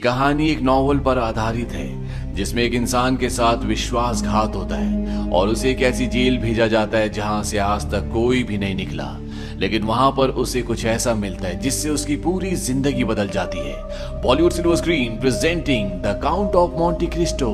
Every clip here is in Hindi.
कहानी एक नॉवल पर आधारित है जिसमें एक इंसान के साथ विश्वासघात होता है और उसे एक ऐसी जेल भेजा जाता है जहां से आज तक कोई भी नहीं निकला। लेकिन वहां पर उसे कुछ ऐसा मिलता है जिससे उसकी पूरी जिंदगी बदल जाती है। Bollywood silver screen presenting the count of Monte Cristo.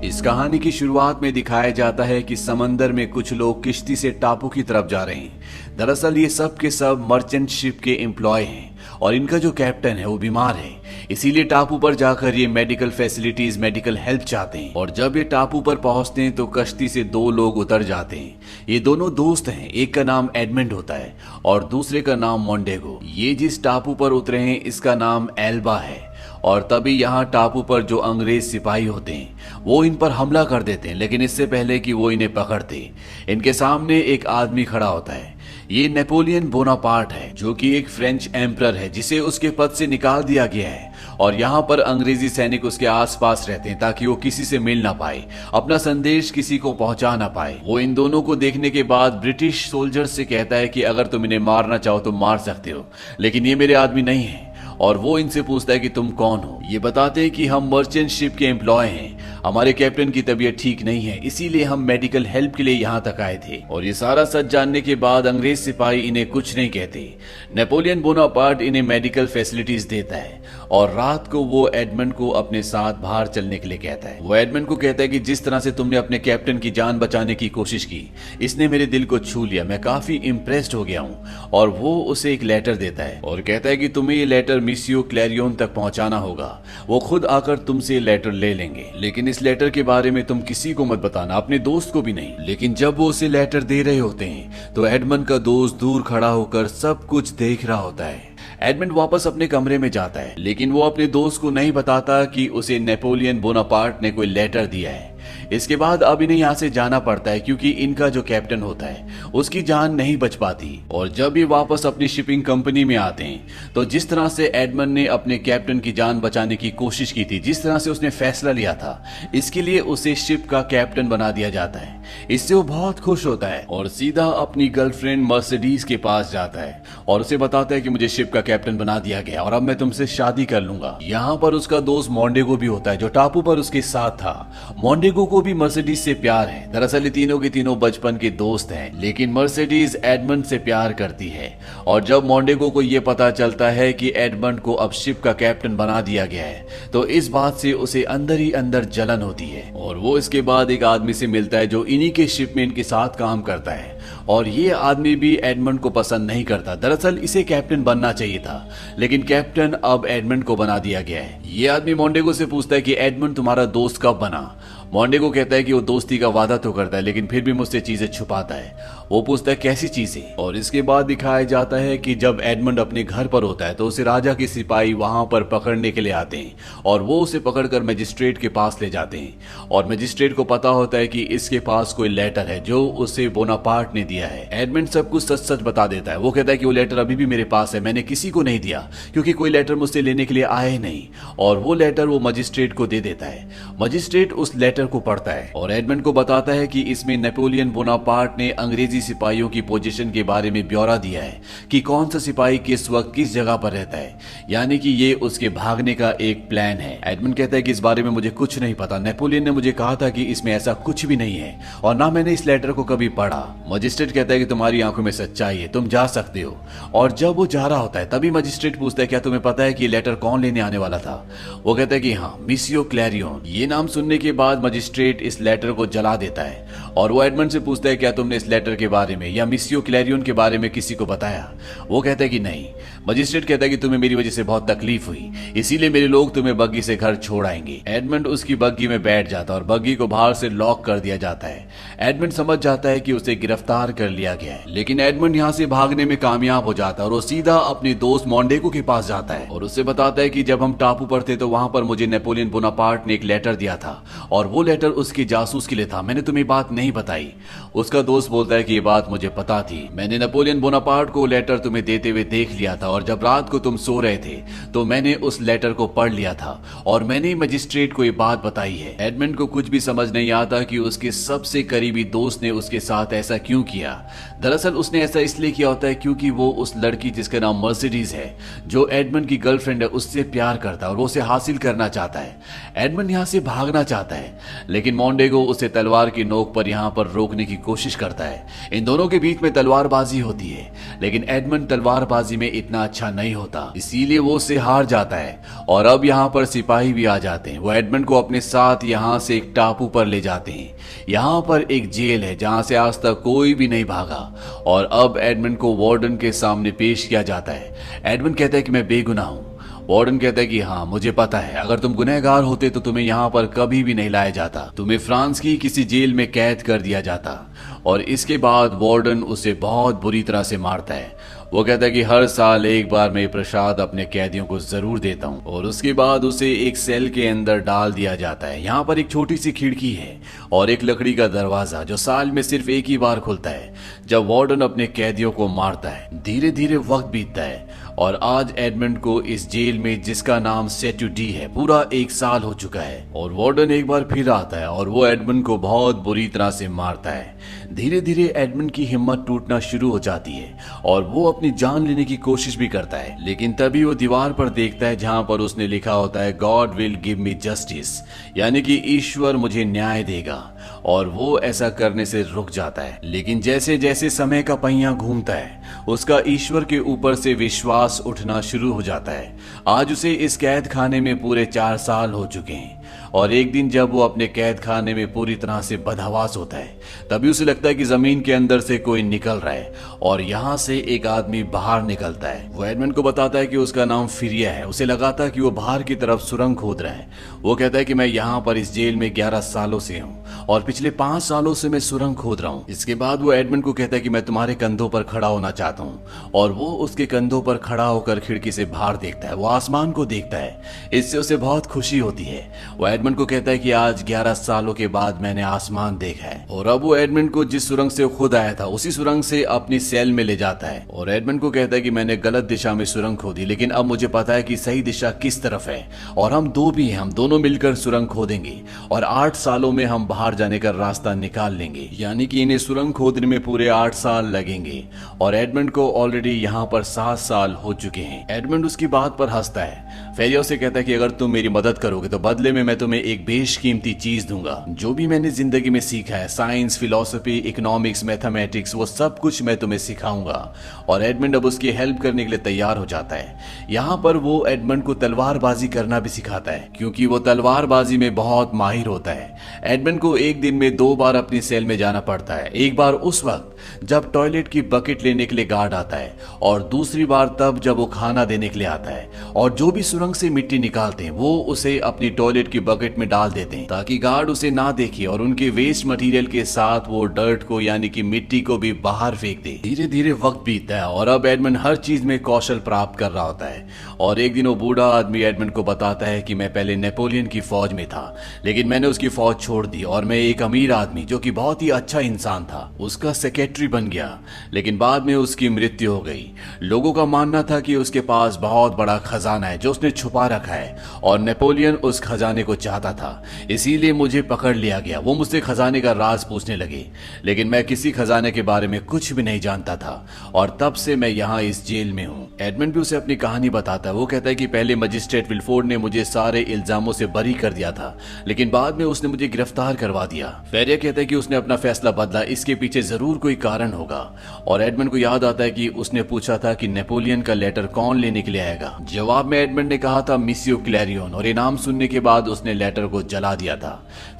इस कहानी की शुरुआत में दिखाया जाता है कि समंदर में कुछ लोग किश्ती से टापू की तरफ जा रहे हैं। दरअसल ये सब के सब मर्चेंट शिप के एम्प्लॉय हैं और इनका जो कैप्टन है वो बीमार है, इसीलिए टापू पर जाकर ये मेडिकल फैसिलिटीज, मेडिकल हेल्प चाहते हैं। और जब ये टापू पर पहुंचते हैं तो कश्ती से दो लोग उतर जाते हैं। ये दोनों दोस्त हैं, एक का नाम एडमंड होता है और दूसरे का नाम मोंडेगो। ये जिस टापू पर उतरे हैं इसका नाम एल्बा है। और तभी यहाँ टापू पर जो अंग्रेज सिपाही होते हैं वो इन पर हमला कर देते हैं, लेकिन इससे पहले कि वो इन्हें पकड़ते इनके सामने एक आदमी खड़ा होता है। ये नेपोलियन बोनापार्ट है जो कि एक फ्रेंच एम्परर है जिसे उसके पद से निकाल दिया गया है। और यहाँ पर अंग्रेजी सैनिक उसके आसपास रहते हैं ताकि वो किसी से मिल ना पाए, अपना संदेश किसी को पहुंचा ना पाए। वो इन दोनों को देखने के बाद ब्रिटिश सोल्जर से कहता है कि अगर तुम इन्हें मारना चाहो तो मार सकते हो, लेकिन ये मेरे आदमी नहीं है। और वो इनसे पूछता है कि तुम कौन हो। ये बताते हैं कि हम मर्चेंट शिप के एम्प्लॉय हैं, हमारे कैप्टन की तबीयत ठीक नहीं है, इसीलिए हम मेडिकल हेल्प के लिए यहाँ तक आए थे। और ये सारा सच जानने के बाद अंग्रेज सिपाही इन्हें कुछ नहीं कहते। नेपोलियन बोनापार्ट इन्हें मेडिकल फैसिलिटीज देता है और रात को वो एडमंड को अपने साथ बाहर चलने के लिए कहता है। वो एडमंड को कहता है कि जिस तरह से तुमने अपने कैप्टन की जान बचाने की कोशिश की, इसने मेरे दिल को छू लिया, मैं काफी इम्प्रेस्ड हो गया हूँ। और वो उसे एक लेटर देता है और कहता है कि तुम्हें ये लेटर मिसियो क्लैरियन तक पहुंचाना होगा, वो खुद आकर तुमसे लेटर ले लेंगे, लेकिन इस लेटर के बारे में तुम किसी को मत बताना, अपने दोस्त को भी नहीं। लेकिन जब वो उसे लेटर दे रहे होते हैं तो एडमंड का दोस्त दूर खड़ा होकर सब कुछ देख रहा होता है। एडमंड वापस अपने कमरे में जाता है, लेकिन वो अपने दोस्त को नहीं बताता कि उसे नेपोलियन बोनापार्ट ने कोई लेटर दिया है। इसके बाद अब इन्हें यहाँ से जाना पड़ता है क्योंकि इनका जो कैप्टन होता है उसकी जान नहीं बच पाती। और जब ये वापस अपनी शिपिंग कंपनी में आते हैं तो जिस तरह से एडमंड ने अपने कैप्टन की जान बचाने की कोशिश की थी, जिस तरह से उसने फैसला लिया था, इसके लिए उसे शिप का कैप्टन बना दिया जाता है। इससे वो बहुत खुश होता है और सीधा अपनी गर्लफ्रेंड मर्सिडीज के पास जाता है और उसे बताता है कि मुझे शिप का कैप्टन बना दिया गया और अब मैं तुमसे शादी कर लूंगा। यहाँ पर उसका दोस्त मोंडेगो भी होता है जो टापू पर उसके साथ था। मोंडेगो को भी मर्सिडीज से प्यार है। दरअसल ये तीनों के तीनों बचपन के दोस्त हैं, लेकिन मर्सिडीज एडमंड से प्यार करती है। और जब मोंडेगो को ये पता चलता है कि एडमंड को अब शिप का कैप्टन बना दिया गया है तो इस बात से उसे अंदर ही अंदर जलन होती है। और वो इसके बाद एक आदमी से मिलता है जो इन्हीं के शिप में इनके साथ काम करता है और ये आदमी भी एडमंड को पसंद नहीं करता। दरअसल इसे कैप्टन बनना चाहिए था, लेकिन कैप्टन अब एडमंड को बना दिया गया है। ये आदमी मोंडेगो से पूछता है कि एडमंड तुम्हारा दोस्त कब बना। मोंडेगो कहता है कि वो दोस्ती का वादा तो करता है लेकिन फिर भी मुझसे चीजें छुपाता है। वो पूछता है कैसी चीजें। और इसके बाद दिखाया जाता है कि जब एडमंड अपने घर पर होता है तो उसे राजा के सिपाही वहां पर पकड़ने के लिए आते हैं और वो उसे पकड़कर मजिस्ट्रेट के पास ले जाते हैं। और मजिस्ट्रेट को पता होता है कि इसके पास कोई लेटर है जो उसे बोनापार्ट ने दिया है। एडमंड सब कुछ सच सच बता देता है। वो कहता है कि वो लेटर अभी भी मेरे पास है, मैंने किसी को नहीं दिया क्योंकि कोई लेटर मुझसे लेने के लिए आया ही नहीं। और वो लेटर वो मजिस्ट्रेट को दे देता है। मजिस्ट्रेट उस लेटर को पढ़ता है और एडमंड को बताता है कि इसमें नेपोलियन बोनापार्ट ने अंग्रेजी सिपाहियों की पोजीशन के बारे में ब्यौरा दिया है कि कौन सा सिपाही किस वक्त किस जगह पर रहता है, यानी कि ये उसके भागने का एक प्लान है। एडमंड कहता है कि इस बारे में मुझे कुछ नहीं पता, नेपोलियन ने मुझे कहा था कि इसमें ऐसा कुछ भी नहीं है और ना मैंने इस लेटर को कभी पढ़ा। मजिस्ट्रेट कहता है कि तुम्हारी आंखों में सच्चाई है, तुम जा सकते हो। और जब वो जा रहा होता है तभी मजिस्ट्रेट पूछता है क्या तुम्हें पता है कि लेटर कौन लेने आने वाला था। वो कहता है कि हाँ, मिसियो क्लैरियन। ये नाम सुनने के बाद मजिस्ट्रेट इस लेटर को जला देता है और वो एडमंड से पूछता है क्या तुमने इस लेटर के बारे में या मिसियो क्लैरियन के बारे में किसी को बताया। वो कहता है कि नहीं। मजिस्ट्रेट कहता है कि तुम्हें मेरी वजह से बहुत तकलीफ हुई, इसीलिए मेरे लोग तुम्हें बग्गी से घर छोड़ आएंगे। एडमंड उसकी बग्गी में बैठ जाता है और बग्गी को बाहर से लॉक कर दिया जाता है। एडमंड समझ जाता है कि उसे गिरफ्तार कर लिया गया है, लेकिन एडमंड यहाँ से भागने में कामयाब हो जाता है और वो सीधा अपने दोस्त मोंडेगो के पास जाता है और उससे बताता है कि जब हम टापू पर थे तो वहां पर मुझे नेपोलियन बोनापार्ट ने एक लेटर दिया था और वो लेटर उसके जासूस के लिए था, मैंने तुम्हें बात नहीं बताई। उसका दोस्त बोलता है कि ये बात मुझे पता थी, मैंने नेपोलियन बोनापार्ट को लेटर तुम्हें देते हुए देख लिया था और जब रात को तुम सो रहे थे तो मैंने उस लेटर को पढ़ लिया था और मैंने मजिस्ट्रेट को ये बात बताई है। एडमंड को कुछ भी समझ नहीं आता कि उसके सबसे करीबी दोस्त ने उसके साथ ऐसा क्यों किया। दरअसल उसने ऐसा इसलिए किया होता है क्योंकि वो उस लड़की जिसका नाम मर्सिडीज है, जो एडमंड की गर्लफ्रेंड है, उससे प्यार करता है और वो उसे हासिल करना चाहता है। एडमंड यहाँ से भागना चाहता है, लेकिन मोंडेगो उसे तलवार की नोक पर यहाँ पर रोकने की कोशिश करता है। इन दोनों के बीच में तलवारबाजी होती है, लेकिन एडमंड तलवारबाजी में इतना अच्छा नहीं होता, इसीलिए वो उससे हार जाता है। और अब यहाँ पर सिपाही भी आ जाते हैं। वो एडमंड को अपने साथ यहाँ से एक टापू पर ले जाते हैं। यहाँ पर एक जेल है जहाँ से आज तक कोई भी नहीं भागा, और अब एडमंड को वार्डन के सामने पेश किया जाता है। एडमंड कहता है कि मैं बेगुनाह हूँ। वार्डन कहता है कि हाँ, मुझे पता है, अगर तुम गुनहगार होते तो तुम्हें यहाँ पर कभी भी नहीं लाया जाता, तुम्हें फ्रांस की किसी जेल में कैद कर दिया जाता। और इसके बाद वार्डन उसे बहुत बुरी तरह से मारता है। वो कहता है कि हर साल एक बार मैं प्रसाद अपने कैदियों को जरूर देता हूँ। और उसके बाद उसे एक सेल के अंदर डाल दिया जाता है। यहाँ पर एक छोटी सी खिड़की है और एक लकड़ी का दरवाजा जो साल में सिर्फ एक ही बार खुलता है, जब वार्डन अपने कैदियों को मारता है। धीरे धीरे वक्त बीतता है और आज एडमंड को इस जेल में, जिसका नाम सेटू डी है, पूरा 1 साल हो चुका है। और वार्डन एक बार फिर आता है और वो एडमंड को बहुत बुरी तरह से मारता है। धीरे धीरे एडमंड की हिम्मत टूटना शुरू हो जाती है और वो अपनी जान लेने की कोशिश भी करता है, लेकिन तभी वो दीवार पर देखता है जहां पर उसने लिखा होता है God will give me justice, यानी कि ईश्वर मुझे न्याय देगा। और वो ऐसा करने से रुक जाता है, लेकिन जैसे जैसे समय का पहिया घूमता है, उसका ईश्वर के ऊपर से विश्वास उठना शुरू हो जाता है। आज उसे इस कैद खाने में पूरे 4 साल हो चुके हैं और एक दिन जब वो अपने कैद खाने में पूरी तरह से बदहवास होता है, तभी उसे लगता है कि जमीन के अंदर से कोई निकल रहा है और यहाँ से एक आदमी बाहर निकलता है। वो एडमंड को बताता है कि उसका नाम फिरिया है। उसे लगा था कि वो बाहर की तरफ सुरंग खोद रहा है। वो कहता है कि मैं यहाँ पर इस जेल में 11 सालों से हूँ और पिछले 5 सालों से मैं सुरंग खोद रहा हूँ। इसके बाद वो एडमंड को कहता है कि मैं तुम्हारे कंधों पर खड़ा होना चाहता हूँ, और वो उसके कंधों पर खड़ा होकर खिड़की से बाहर देखता है। वो आसमान को देखता है। इससे उसे बहुत खुशी होती है। वो एडमंड को कहता है कि आज 11 सालों के बाद मैंने आसमान देखा है। और अब वो एडमंड को जिस सुरंग से खुद आया था उसी सुरंग से अपनी सेल में ले जाता है और एडमंड को कहता है कि मैंने गलत दिशा में सुरंग खोदी, लेकिन अब मुझे पता है कि सही दिशा किस तरफ है और हम दो भी हैं, हम दोनों मिलकर सुरंग खोदेंगे और 8 सालों में हम बाहर जाने का रास्ता निकाल लेंगे। यानी कि इन्हें सुरंग खोदने में पूरे 8 साल लगेंगे और एडमंड को ऑलरेडी यहाँ पर 7 साल हो चुके हैं। एडमंड उसकी बात पर हंसता है। फेरिया उसे कहता है कि अगर तुम मेरी मदद करोगे तो बदले में मैं तुम्हें एक बेशकीमती चीज दूंगा। जो भी मैंने जिंदगी में सीखा है, साइंस, फिलॉसफी, इकोनॉमिक्स, मैथमेटिक्स, वो सब कुछ मैं तुम्हें सिखाऊंगा। और एडमंड अब उसकी हेल्प करने के लिए तैयार हो जाता है। यहाँ पर वो एडमंड को तलवारबाजी करना भी सिखाता है, क्योंकि वो तलवारबाजी में बहुत माहिर होता है। एडमंड को एक दिन में 2 बार अपनी सेल में जाना पड़ता है। एक बार उस वक्त जब टॉयलेट की बकेट लेने के लिए गार्ड आता है और दूसरी बार तब जब वो खाना देने के लिए आता है। और जो भी सुरंग से मिट्टी निकालते हैं वो उसे अपनी टॉयलेट की बकेट में डाल देते हैं ताकि गार्ड उसे ना देखे और उनके वेस्ट मटेरियल के साथ वो डर्ट को, यानी कि मिट्टी को भी बाहर फेंक दे। धीरे धीरे वक्त बीतता है और अब एडमंड हर चीज में कौशल प्राप्त कर रहा होता है। और एक दिन वो बूढ़ा आदमी एडमंड को बताता है कि मैं पहले नेपोलियन की फौज में था, लेकिन मैंने उसकी फौज छोड़ दी और मैं एक अमीर आदमी, जो कि बहुत ही अच्छा इंसान था, उसका सेक्रेटरी बन गया। लेकिन बाद में उसकी मृत्यु हो गई। लोगों का मानना था कि उसके पास बहुत बड़ा खजाना है जो उसने छुपा रखा है और नेपोलियन उस खजाने को चाहता था, इसीलिए मुझे पकड़ लिया गया। वो मुझसे खजाने का राज पूछने लगे, लेकिन मैं किसी खजाने के बारे में कुछ भी नहीं जानता था और तब से मैं यहाँ इस जेल में हूँ। एडमंड भी उसे अपनी कहानी बताता है। वो कहता है कि पहले मजिस्ट्रेट विल्फोर्ड ने मुझे सारे इल्जामों से बरी कर दिया था, लेकिन बाद में उसने मुझे गिरफ्तार करवा दिया। फेरिया कहता है कि उसने अपना फैसला बदला, इसके पीछे जरूर कोई कारण होगा। और एडमंड को याद आता है कि उसने पूछा था कि नेपोलियन का लेटर कौन लेने के लिए आएगा। जवाब में एडमंड ने कहा था मिसियो क्लैरियन, और इनाम सुनने के बाद उसने लेटर को जला दिया था।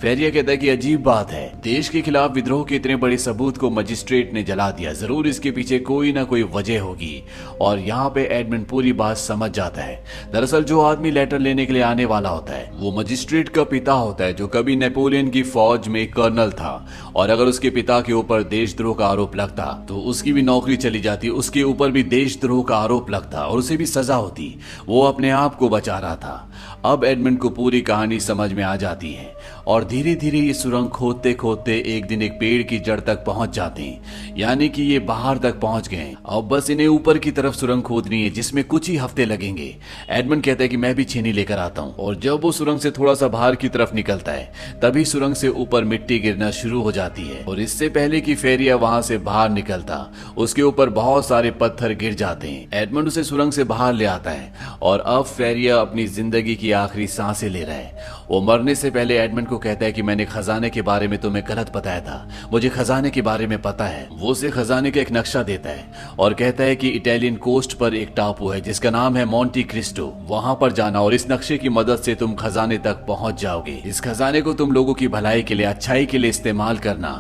फेरिया कहता है कि अजीब बात है, देश के खिलाफ विद्रोह के इतने बड़े सबूत को मजिस्ट्रेट ने जला दिया, जरूर इसके पीछे कोई ना कोई वजह होगी। और यहाँ पे एडमंड पूरी बात समझ जाता है। दरअसल जो आदमी लेटर लेने के लिए आने वाला होता है वो मजिस्ट्रेट का पिता होता है, जो कभी नेपोलियन की फौज में कर्नल था, और अगर उसके पिता के ऊपर देशद्रोह का आरोप लगता तो उसकी भी नौकरी चली जाती, उसके ऊपर भी देशद्रोह का आरोप लगता और उसे भी सजा होती। वो अपने आप को बचा रहा था। अब एडमंड को पूरी कहानी समझ में आ जाती है और धीरे धीरे ये सुरंग खोदते खोदते एक दिन एक पेड़ की जड़ तक पहुंच जाते हैं, यानी कि ये बाहर तक पहुंच गए। अब बस इन्हें ऊपर की तरफ सुरंग खोदनी है, जिसमें कुछ ही हफ्ते लगेंगे। एडमंड कहता है कि मैं भी छेनी लेकर आता हूं, और जब वो सुरंग से थोड़ा सा बाहर की तरफ निकलता है तभी सुरंग से ऊपर मिट्टी गिरना शुरू हो जाती है, और इससे पहले कि फेरिया वहां से बाहर निकलता उसके ऊपर बहुत सारे पत्थर गिर जाते हैं। एडमंड उसे सुरंग से बाहर ले आता है और अब फेरिया अपनी जिंदगी की आखिरी सांसें ले रहा है। वो मरने से पहले एडमंड को कहता है कि मैंने खजाने के बारे में तुम्हें गलत बताया था, मुझे खजाने के बारे में पता है। वो उसे खजाने का एक नक्शा देता है और कहता है कि इटालियन कोस्ट पर एक टापू है जिसका नाम है मोंटी क्रिस्टो, वहां पर जाना और इस नक्शे की मदद से तुम खजाने तक पहुंच जाओगे। इस खजाने को तुम लोगों की भलाई के लिए, अच्छाई के लिए इस्तेमाल करना।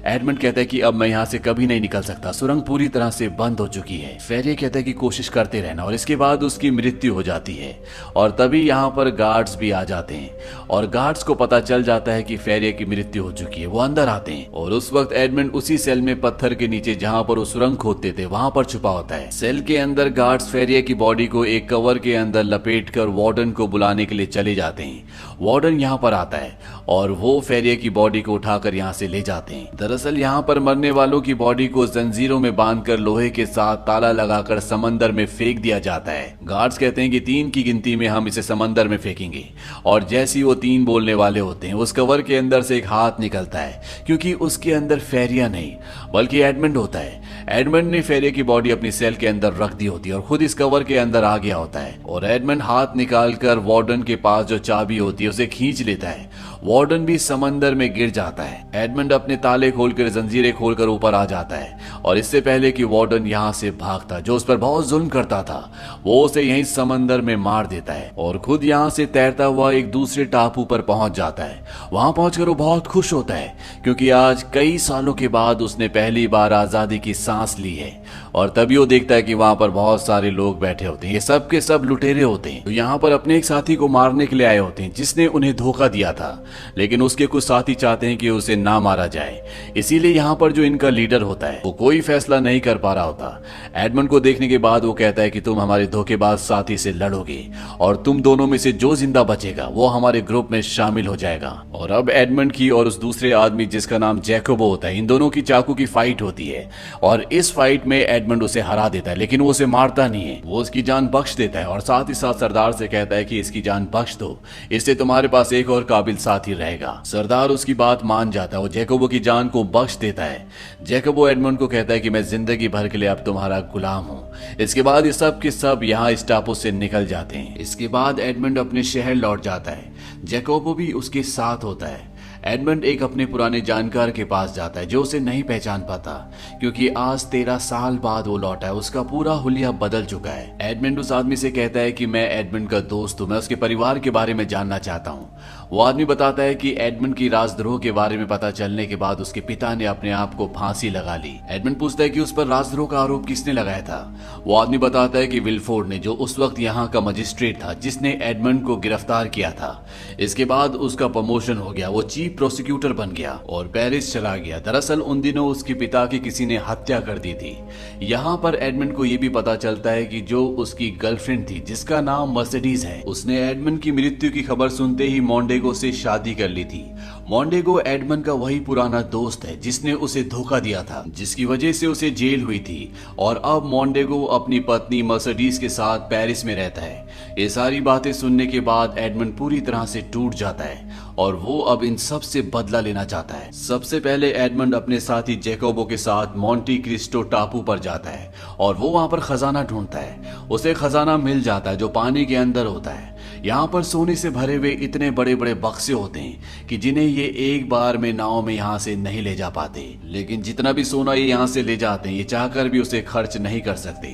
एडमंड कहता है कि अब मैं यहाँ से कभी नहीं निकल सकता, सुरंग पूरी तरह से बंद हो चुकी है। फेरिया कहता है कि कोशिश करते रहना, और इसके बाद उसकी मृत्यु हो जाती है। और तभी यहाँ पर गार्ड्स भी आ जाते हैं और गार्ड्स को पता चल जाता है कि फेरिया की मृत्यु हो चुकी है। वो अंदर आते हैं और उस वक्त एडमंड उसी सेल में पत्थर के नीचे जहां पर वो सुरंग खोदते थे वहां पर छुपा होता है। सेल के अंदर गार्ड्स फेरिया की बॉडी को एक कवर के अंदर लपेटकर वार्डन को बुलाने के लिए चले जाते हैं। वार्डन यहाँ पर आता है और वो फेरिया की बॉडी को उठाकर यहाँ से ले जाते हैं। दरअसल यहाँ पर मरने वालों की बॉडी को जंजीरों में बांधकर लोहे के साथ ताला लगाकर समंदर में फेंक दिया जाता है। गार्ड्स कहते हैं कि 3 की गिनती में हम इसे समंदर में फेंकेंगे, और जैसे वो 3 बोलने वाले होते हैं उस कवर के अंदर से एक हाथ निकलता है, क्योंकि उसके अंदर फेरिया नहीं बल्कि एडमंड होता है। एडमंड ने फेरिया की बॉडी अपनी सेल के अंदर रख दी होती है और खुद इस कवर के अंदर आ गया होता है, और एडमंड हाथ निकालकर वार्डन के पास जो चाबी होती है उसे खींच लेता है। वार्डन भी समंदर में गिर जाता है। एडमंड अपने ताले खोलकर, जंजीरें खोलकर ऊपर आ जाता है, और इससे पहले कि वार्डन यहाँ से भागता, जो उस पर बहुत जुल्म करता था, वो उसे यहीं समंदर में मार देता है और खुद यहाँ से तैरता हुआ एक दूसरे टापू पर पहुंच जाता है। वहां पहुंचकर वो बहुत खुश होता है, क्योंकि आज कई सालों के बाद उसने पहली बार आजादी की सांस ली है। और तभी वो देखता है कि वहां पर बहुत सारे लोग बैठे होते हैं, ये सब के सब लुटेरे होते हैं, तो यहाँ पर अपने एक साथी को मारने के लिए आए होते हैं जिसने उन्हें धोखा दिया था, लेकिन उसके कुछ साथी चाहते हैं कि उसे ना मारा जाए। इसीलिए यहाँ पर जो इनका लीडर होता है वो कोई फैसला नहीं कर पा रहा होता। एडमंड को देखने के बाद वो कहता है कि तुम हमारे धोखेबाज साथी से लड़ोगे, और तुम दोनों में से जो जिंदा बचेगा वो हमारे ग्रुप में शामिल हो जाएगा। और अब एडमंड की और उस दूसरे आदमी जिसका नाम जैकोबो होता है, इन दोनों की चाकू की फाइट होती है, और इस फाइट में एडमंड उसे हरा देता है, लेकिन वो उसे मारता नहीं है, वो उसकी जान बख्श देता है और साथ ही साथ सरदार से कहता है कि इसकी जान बख्श दो, इससे तुम्हारे पास एक और काबिल साथी रहेगा। सरदार उसकी बात मान जाता है, वो जैकोबो की जान को बख्श देता है। जैकोबो एडमंड को कहता है कि मैं जिंदगी भर के लिए अब तुम्हारा गुलाम हूँ। इसके बाद ये सब के सब यहाँ इस टापू से निकल जाते हैं। इसके बाद एडमंड अपने शहर लौट जाता है, जैकोबो भी उसके साथ होता है। एडमंड एक अपने पुराने जानकार के पास जाता है जो उसे नहीं पहचान पाता, क्योंकि आज 13 साल बाद वो लौटा है, उसका पूरा हुलिया बदल चुका है। एडमंड उस आदमी से कहता है कि मैं एडमंड का दोस्त हूँ, मैं उसके परिवार के बारे में जानना चाहता हूँ। वो आदमी बताता है कि एडमंड की राजद्रोह के बारे में पता चलने के बाद उसके पिता ने अपने आप को फांसी लगा ली। एडमंड पूछता है कि उस पर राजद्रोह का आरोप किसने लगाया था। वो आदमी बताता है कि विल्फोर्ड ने, जो उस वक्त यहाँ का मजिस्ट्रेट था जिसने एडमंड को गिरफ्तार किया था। इसके बाद उसका प्रमोशन हो गया, वो चीफ प्रोसिक्यूटर बन गया और पेरिस चला गया। दरअसल उन दिनों उसके पिता की किसी ने हत्या कर दी थी। यहाँ पर एडमंड को यह भी पता चलता है कि जो उसकी गर्लफ्रेंड थी जिसका नाम मर्सिडीज है, उसने एडमंड की मृत्यु की खबर सुनते ही मोंडेगो से शादी कर ली थी। मोंडेगो एडमंड का वही पुराना दोस्त है जिसने उसे धोखा दिया था, जिसकी वजह से उसे जेल हुई थी, और अब मोंडेगो अपनी पत्नी मर्सिडीज के साथ पेरिस में रहता है। ये सारी बातें सुनने के बाद एडमंड पूरी तरह से टूट जाता है और वो अब इन सब से बदला लेना चाहता है। सबसे पहले एडमंड अपने साथी जैकोबो के साथ मोंटी क्रिस्टो टापू पर जाता है और वो वहां पर खजाना ढूंढता है। उसे खजाना मिल जाता है जो पानी के अंदर होता है। यहाँ पर सोने से भरे हुए इतने बड़े बड़े बक्से होते हैं कि जिन्हें ये एक बार में नाव में यहाँ से नहीं ले जा पाते, लेकिन जितना भी सोना ये यहाँ से ले जाते हैं ये चाहकर भी उसे खर्च नहीं कर सकते।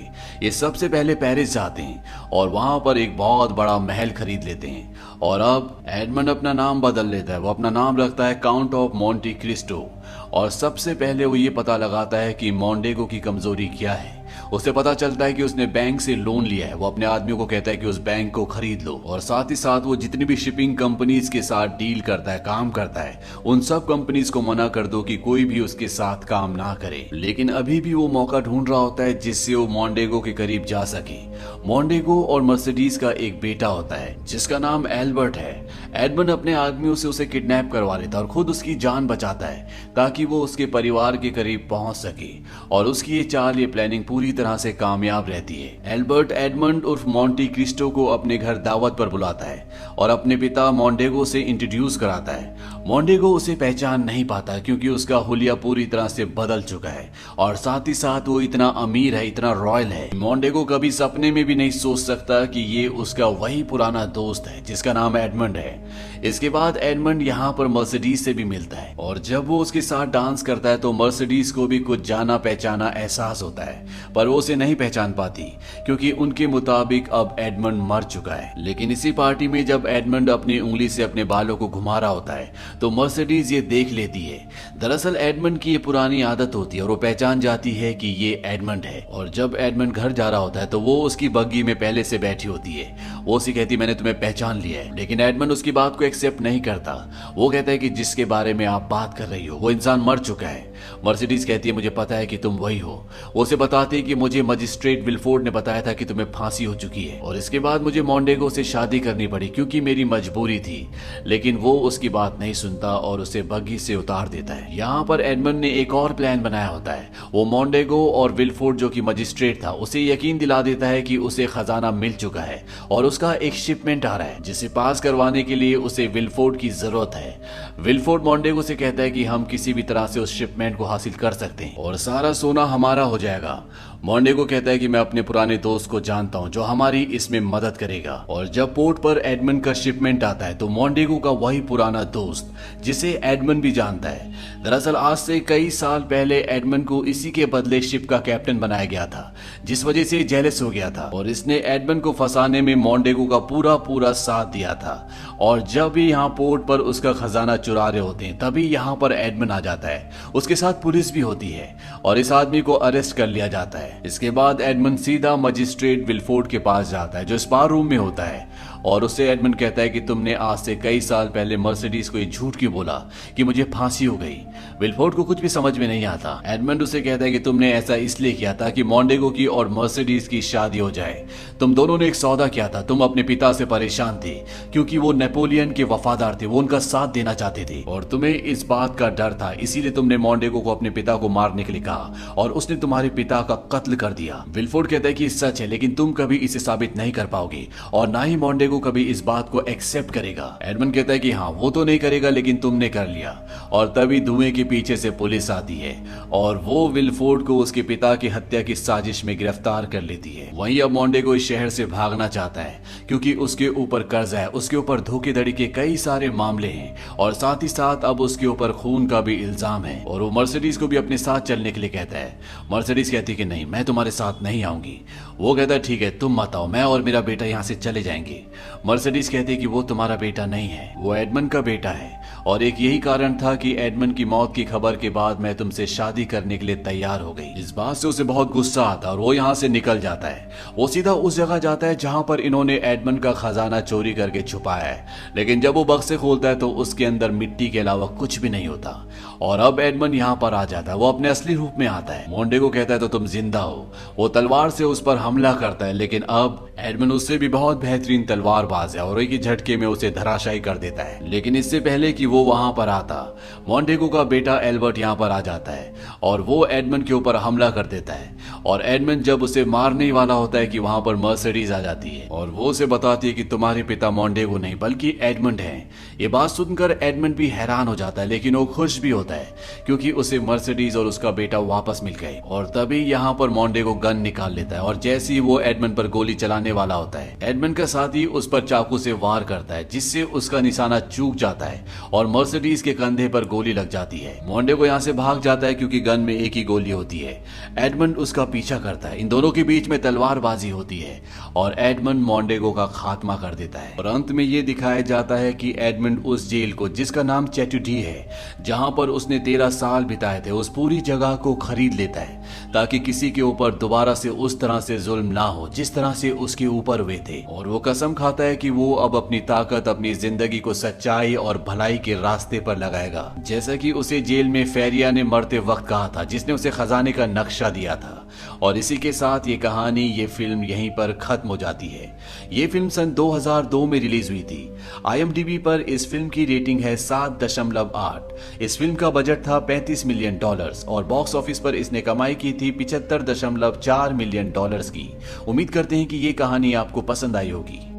ये सबसे पहले पेरिस जाते हैं और वहां पर एक बहुत बड़ा महल खरीद लेते हैं, और अब एडमंड अपना नाम बदल लेता है। वो अपना नाम रखता है काउंट ऑफ मोंटी क्रिस्टो, और सबसे पहले वो ये पता लगाता है कि मोंडेगो की कमजोरी क्या है। उसे पता चलता है कि उसने बैंक से लोन लिया है। वो अपने आदमियों को कहता है कि उस बैंक को खरीद लो, और साथ ही साथ वो जितनी भी शिपिंग कंपनीज के साथ डील करता है, काम करता है, उन सब कंपनीज को मना कर दो कि कोई भी उसके साथ काम ना करे। लेकिन अभी भी वो मौका ढूंढ रहा होता है जिससे वो मोंडेगो के करीब जा सके। मोंडेगो और मर्सिडीज का एक बेटा होता है जिसका नाम एल्बर्ट है। एडमंड अपने आदमियों से उसे किडनैप करवा लेता है और खुद उसकी जान बचाता है ताकि वो उसके परिवार के करीब पहुंच सके, और उसकी ये चाल, ये प्लानिंग पूरी तरह से कामयाब रहती है। एल्बर्ट एडमंड उर्फ मोंटी क्रिस्टो को अपने घर दावत पर बुलाता है और अपने पिता मोंडेगो से इंट्रोड्यूस कराता है। मोंडेगो उसे पहचान नहीं पाता क्योंकि उसका हुलिया पूरी तरह से बदल चुका है, और साथ ही साथ वो इतना अमीर है, इतना रॉयल है। मोंडेगो कभी सपने में भी नहीं सोच सकता कि ये उसका वही पुराना दोस्त है जिसका नाम एडमंड है। इसके बाद एडमंड यहाँ पर मर्सिडीज से भी मिलता है, और जब वो उसके साथ डांस करता है तो मर्सिडीज को भी कुछ जाना पहचाना एहसास होता है, पर वो उसे नहीं पहचान पाती क्योंकि उनके मुताबिक अब एडमंड मर चुका है। लेकिन इसी पार्टी में जब एडमंड अपनी उंगली से अपने बालों को घुमा रहा होता है तो मर्सिडीज ये देख लेती है। दरअसल एडमंड की ये पुरानी आदत होती है और वो पहचान जाती है कि ये एडमंड है। और जब एडमंड घर जा रहा होता है तो वो उसकी बग्गी में पहले से बैठी होती है। वो उसे कहती, मैंने तुम्हें पहचान लिया है। लेकिन एडमंड उसकी बात को एक्सेप्ट नहीं करता। वो कहता है कि जिसके बारे में आप बात कर रही हो वो इंसान मर चुका है। मर्सिडीज कहती है, मुझे पता है कि तुम वही हो। वो उसे बताती है कि मुझे मजिस्ट्रेट विलफोर्ड ने बताया था कि तुम्हें फांसी हो चुकी है, और इसके बाद मुझे मोंडेगो से शादी करनी पड़ी क्योंकि मेरी मजबूरी थी। लेकिन वो उसकी बात नहीं सुनता और उसे बग्गी से उतार देता है। यहाँ पर एडमंड ने एक और प्लान बनाया होता है। वो मोंडेगो और विलफोर्ड जो कि मजिस्ट्रेट था उसे यकीन दिला देता है कि उसे खजाना मिल चुका है और उसका एक शिपमेंट आ रहा है जिसे पास करवाने के लिए उसे विलफोर्ड की जरूरत है। विलफोर्ड मोंडेगो से कहता है कि हम किसी भी तरह से उस शिपमेंट को हासिल कर सकते हैं और सारा सोना हमारा हो जाएगा। मोंडेगो कहता है कि मैं अपने पुराने दोस्त को जानता हूं जो हमारी इसमें मदद करेगा। और जब पोर्ट पर एडमंड का शिपमेंट आता है तो मोंडेगो का वही पुराना दोस्त जिसे एडमंड भी जानता है। दरअसल आज से कई साल पहले एडमंड को इसी के बदले शिप का कैप्टन बनाया गया था, जिस वजह से जेलस हो गया था और इसने एडमंड को फंसाने में मोंडेगो का पूरा साथ दिया था। और जब भी यहाँ पोर्ट पर उसका खजाना चुरा रहे होते हैं तभी यहाँ पर एडमंड आ जाता है। उसके साथ पुलिस भी होती है और इस आदमी को अरेस्ट कर लिया जाता है। इसके बाद एडमंड सीधा मजिस्ट्रेट विलफोर्ड के पास जाता है जो स्पा रूम में होता है, और उससे एडमंड कहता है कि तुमने आज से कई साल पहले मर्सिडीज को ये झूठ क्यों बोला कि मुझे फांसी हो गई। विलफोर्ड को कुछ भी समझ में नहीं आता। एडमंड उसे कहता है कि तुमने ऐसा इसलिए किया था कि मोंडेगो की और मर्सिडीज की शादी हो जाए। तुम दोनों ने एक सौदा किया था। तुम अपने पिता से परेशान थे क्योंकि वो नेपोलियन के वफादार थे, वो उनका साथ देना चाहते थे और तुम्हें इस बात का डर था, इसीलिए तुमने मोंडेगो को अपने पिता को मारने के लिए कहा और उसने तुम्हारे पिता का कत्ल कर दिया। विलफोर्ड कहता है कि सच है, लेकिन तुम कभी इसे साबित नहीं कर पाओगे और ना ही मोंडेगो कभी इस बात को एक्सेप्ट करेगा। एडमंड कहता है कि हाँ वो तो नहीं करेगा लेकिन तुमने कर लिया। और तभी धुएं के पीछे से पुलिस आती है और वो विलफोर्ड को उसके पिता की हत्या की साजिश में गिरफ्तार कर लेती है। वहीं अब मोंडेगो इस शहर से भागना चाहता है क्योंकि उसके ऊपर कर्जा है, उसके ऊपर धोखेधड़ी के कई सारे मामले हैं और साथ ही साथ अब उसके ऊपर खून का भी इल्जाम है। और वो मर्सिडीज को भी अपने साथ चलने के लिए कहता है। मर्सिडीज कहती है कि नहीं, मैं तुम्हारे साथ नहीं आऊंगी। वो कहता है ठीक है, तुम मत आओ, मैं और मेरा बेटा यहाँ से चले जाएंगे। मर्सिडीज कहती है कि वो तुम्हारा बेटा नहीं है, वो एडमंड का बेटा है और एक यही कारण था कि एडमंड की मौत की खबर के बाद मैं तुमसे शादी करने के लिए तैयार हो गई। इस बात से उसे बहुत गुस्सा आता है और वो यहाँ से निकल जाता है। वो सीधा उस जगह जाता है जहाँ पर इन्होंने एडमंड का खजाना चोरी करके छुपाया है, लेकिन जब वो बक्से खोलता है तो उसके अंदर मिट्टी के अलावा कुछ भी नहीं होता। और अब एडमंड यहाँ पर आ जाता है, वो अपने असली रूप में आता है। मोंडेगो कहता है तो तुम जिंदा हो। वो तलवार से उस पर हमला करता है, लेकिन अब एडमंड उससे भी बहुत बेहतरीन तलवारबाज है और एक ही झटके में उसे धराशायी कर देता है। लेकिन इससे पहले कि वो वहां पर आता, मोंडेगो का बेटा एल्बर्ट यहाँ पर आ जाता है और वो एडमंड के ऊपर हमला कर देता है। और एडमंड जब उसे मारने ही वाला होता है कि वहां पर मर्सिडीज आ जाती है और वो उसे बताती है कि तुम्हारे पिता मोंडेगो नहीं बल्कि एडमंड है। ये बात सुनकर एडमंड भी हैरान हो जाता है, लेकिन वो खुश भी होता है क्योंकि उसे मर्सिडीज और उसका बेटा वापस मिल गए। और तभी यहाँ पर मोंडेगो गन निकाल लेता है और जैसे ही वो एडमंड पर गोली चलाने वाला होता है, एडमंड का साथी उस पर चाकू से वार करता है जिससे उसका निशाना चूक जाता है और मर्सिडीज के कंधे पर गोली लग जाती है। मोंडेगो यहाँ से भाग जाता है क्योंकि गन में एक ही गोली होती है। एडमंड उसका पीछा करता है। इन दोनों के बीच में तलवारबाजी होती है और एडमंड मोंडेगो का खात्मा कर देता है। और अंत में ये दिखाया जाता है कि एडमंड उस जेल को, जिसका नाम चैटुडी है, जहां पर उसने 13 साल बिताए थे, उस पूरी जगह को खरीद लेता है ताकि किसी के ऊपर दोबारा से उस तरह से जुल्म ना हो जिस तरह से उसके ऊपर हुए थे। और वो कसम खाता है कि वो अब अपनी ताकत अपनी जिंदगी को सच्चाई और भलाई के रास्ते पर लगाएगा, जैसा कि उसे जेल में फेरिया ने मरते वक्त कहा था, जिसने उसे खजाने का नक्शा दिया था। और इसी के साथ ये कहानी, ये फिल्म यहीं पर खत्म हो जाती है। ये फिल्म सन 2002 में रिलीज हुई थी। IMDb पर इस फिल्म की रेटिंग है 7.8। इस फिल्म का बजट था $35 मिलियन और बॉक्स ऑफिस पर इसने कमाई की थी $75.4 मिलियन की। उम्मीद करते हैं कि ये कहानी आपको पसंद आई होगी।